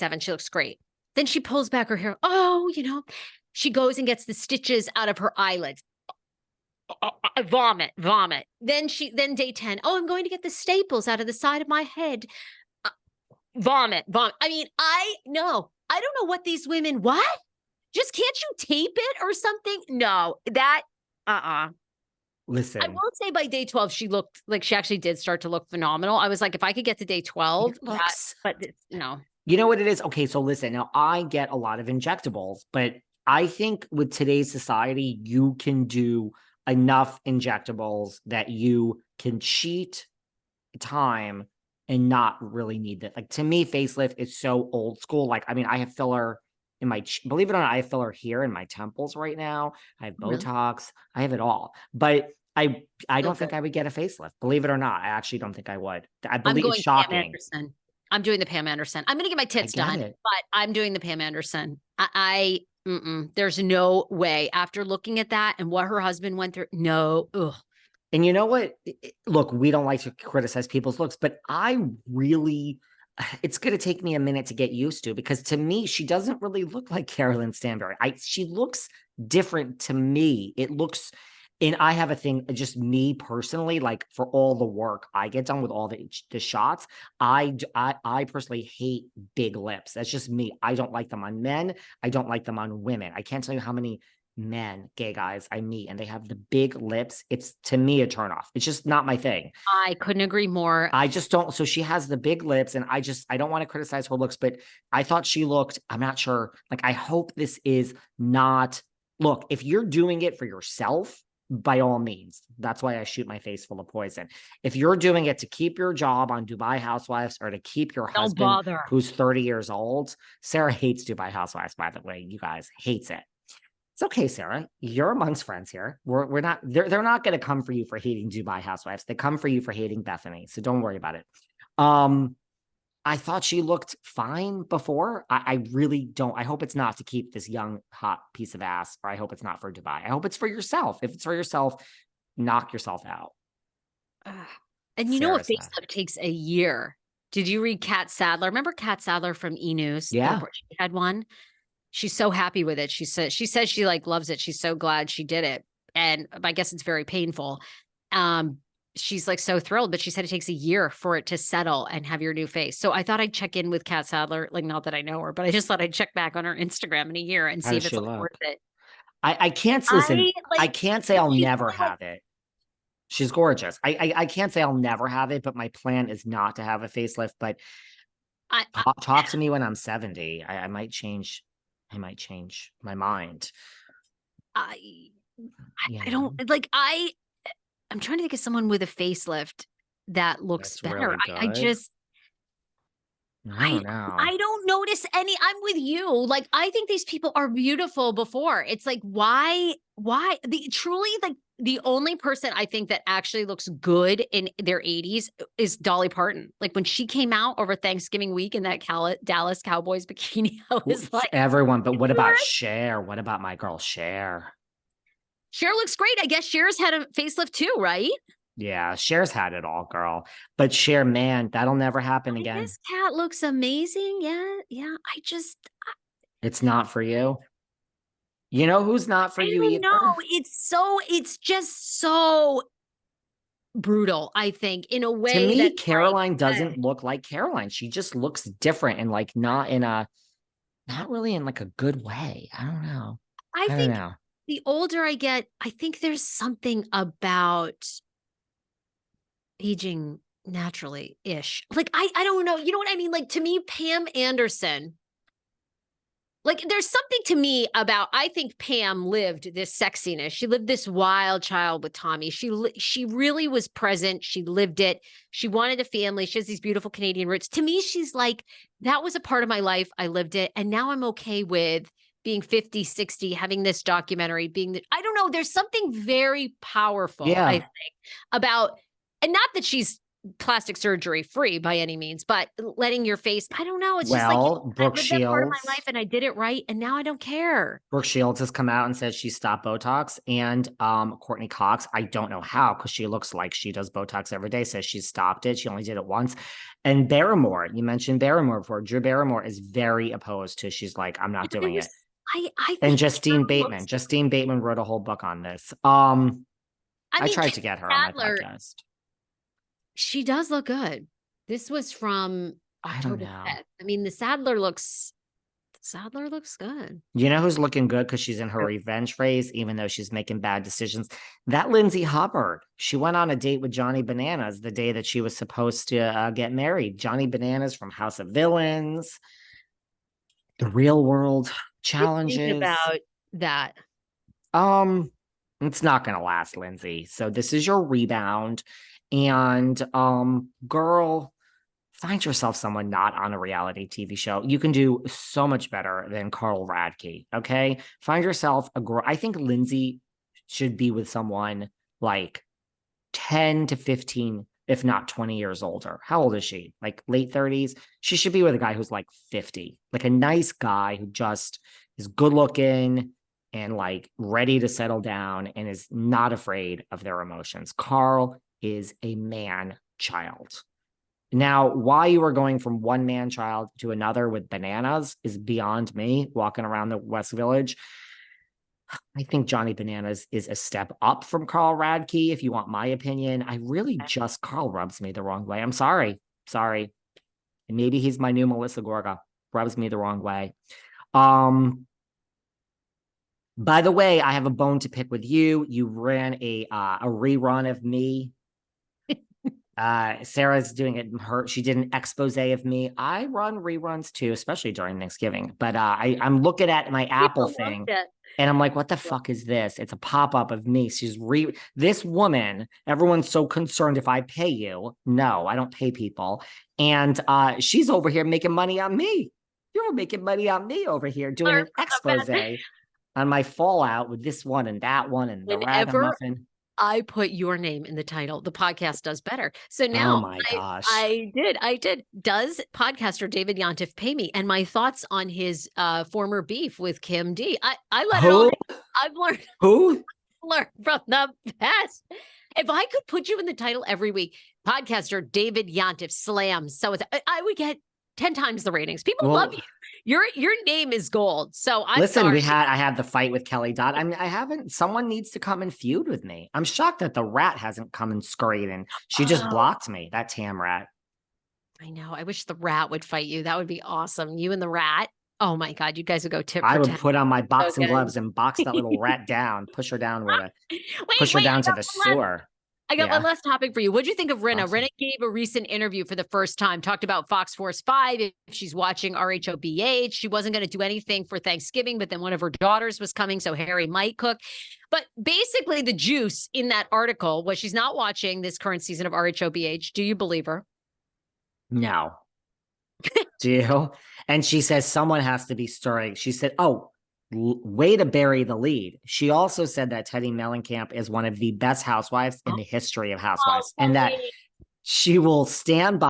27. She looks great. Then she pulls back her hair. Oh, she goes and gets the stitches out of her eyelids. Vomit. Then day 10. Oh, I'm going to get the staples out of the side of my head. Vomit. I mean, I don't know what these women, what? Just can't you tape it or something? No, that, Listen. I will say by day 12, she looked like she actually did start to look phenomenal. I was like, if I could get to day 12, but no. You know what it is? Okay, so listen, now I get a lot of injectables, but I think with today's society, you can do enough injectables that you can cheat time and not really need that. Like, to me, facelift is so old school. Like, I mean, I have filler in my, believe it or not, I have filler here in my temples right now. I have Botox. Really? I have it all. But I don't think I would get a facelift. Believe it or not, I actually don't think I would. I believe it's shocking. I'm doing the Pam Anderson. I'm going to get my tits done, but I'm doing the Pam Anderson. There's no way after looking at that and what her husband went through. No. Ugh. And you know what? Look, we don't like to criticize people's looks, but it's going to take me a minute to get used to, because to me, she doesn't really look like Carolyn Stanbury. She looks different to me. It looks, and I have a thing, just me personally, like for all the work I get done with all the shots, I personally hate big lips. That's just me. I don't like them on men. I don't like them on women. I can't tell you how many men, gay guys I meet, and they have the big lips. It's, to me, a turnoff. It's just not my thing. I couldn't agree more. I just don't. So she has the big lips, and I don't want to criticize her looks, but I thought she looked, I'm not sure. Like, I hope this is not, look, if you're doing it for yourself, by all means, that's why I shoot my face full of poison. If you're doing it to keep your job on Dubai Housewives or to keep your husband who's 30 years old, Sarah hates Dubai Housewives, by the way, you guys, hates it. It's okay, Sarah. You're amongst friends here. We're not, they're not going to come for you for hating Dubai Housewives. They come for you for hating Bethany. So don't worry about it. I thought she looked fine before. I really don't. I hope it's not to keep this young, hot piece of ass, or I hope it's not for Dubai. I hope it's for yourself. If it's for yourself, knock yourself out. And you know, a facelift takes a year. Did you read Kat Sadler? Remember Kat Sadler from E! News? Yeah. She had one. She's so happy with it. She says she like loves it. She's so glad she did it. And I guess it's very painful. She's like so thrilled, but she said it takes a year for it to settle and have your new face. So I thought I'd check in with Kat Sadler, like, not that I know her, but I just thought I'd check back on her Instagram in a year and see if it's like worth it. I can't listen. I can't say I'll never have it. She's gorgeous. I can't say I'll never have it, but my plan is not to have a facelift. But talk to me when I'm 70. I might change. I might change my mind. I don't like. I'm trying to think of someone with a facelift that looks better. Really I don't know. I don't notice any. I'm with you. Like, I think these people are beautiful before. It's like, why the only person I think that actually looks good in their 80s is Dolly Parton. Like, when she came out over Thanksgiving week in that Dallas Cowboys bikini, I was like, everyone. But what about Cher? What about my girl Cher? Cher looks great. I guess Cher's had a facelift too, right? Yeah, Cher's had it all, girl. But Cher, man, that'll never happen again. This cat looks amazing. Yeah. It's not for you. You know who's not for you either? No, it's just so brutal, I think, in a way. To me, Caroline doesn't look like Caroline. She just looks different and like not really in like a good way. I don't know. I think the older I get, I think there's something about aging naturally-ish. Like, I don't know. You know what I mean? Like, to me, Pam Anderson, like, there's something to me about, I think Pam lived this sexiness. She lived this wild child with Tommy. She really was present. She lived it. She wanted a family. She has these beautiful Canadian roots. To me, she's like, that was a part of my life. I lived it. And now I'm okay with being 50, 60, having this documentary, I don't know. There's something very powerful, I think, about, and not that she's plastic surgery free by any means, but letting your face, I don't know. It's just like, Brooke I lived that part of Shields, my life and I did it right. And now I don't care. Brooke Shields has come out and said she stopped Botox, and Courtney Cox, I don't know how, because she looks like she does Botox every day, says she stopped it. She only did it once. And Barrymore, you mentioned Barrymore before. Drew Barrymore is very opposed to, she's like, I'm not doing it. I And think Justine Bateman wrote a whole book on this. I tried to get her on my podcast. She does look good. This was from October 5th. I mean, the Sadler looks good. You know who's looking good because she's in her revenge phase, even though she's making bad decisions? That Lindsay Hubbard. She went on a date with Johnny Bananas the day that she was supposed to get married. Johnny Bananas from House of Villains, The Real World Challenges. About that. It's not going to last, Lindsay. So this is your rebound. And girl, find yourself someone not on a reality TV show. You can do so much better than Carl Radke. Okay. Find yourself a girl. I think Lindsay should be with someone like 10 to 15, if not 20 years older. How old is she? Like late 30s. She should be with a guy who's like 50, like a nice guy who just is good looking and like ready to settle down and is not afraid of their emotions. Carl is a man child. Now, why you are going from one man child to another with bananas is beyond me. Walking around the West Village, I think Johnny Bananas is a step up from Carl Radke. If you want my opinion, Carl rubs me the wrong way. I'm sorry. And maybe he's my new Melissa Gorga. Rubs me the wrong way. By the way, I have a bone to pick with you. You ran a rerun of me. Sarah's doing it. She did an expose of me. I run reruns too, especially during Thanksgiving. But I'm looking at my Apple thing, and I'm like, what the fuck is this? It's a pop-up of me. This woman. Everyone's so concerned if I pay you. No, I don't pay people. And she's over here making money on me. You're making money on me over here doing an expose on my fallout with this one and that one and the ragamuffin. I put your name in the title, the podcast does better. So now, oh my gosh, I did. Does podcaster David Yontef pay me? And my thoughts on his former beef with Kim D. I let it all. I've learned from the best. If I could put you in the title every week, podcaster David Yontef slams. So I would get 10 times the ratings. People love you. Your name is gold. So I had the fight with Kelly Dodd. I mean, someone needs to come and feud with me. I'm shocked that the rat hasn't come and scurried in. She just blocked me, that Tam rat. I know. I wish the rat would fight you. That would be awesome. You and the rat. Oh my God. You guys would go tip. I would put on my boxing gloves and box that little rat down, push her down to the sewer. I got one last topic for you. What'd you think of Rinna? Awesome. Rinna gave a recent interview for the first time, talked about Fox Force 5, if she's watching RHOBH. She wasn't going to do anything for Thanksgiving, but then one of her daughters was coming, so Harry might cook. But basically the juice in that article was she's not watching this current season of RHOBH. Do you believe her? No. Do you? And she says someone has to be stirring. She said, way to bury the lead. She also said that Teddi Mellencamp is one of the best housewives in the history of housewives, and that she will stand by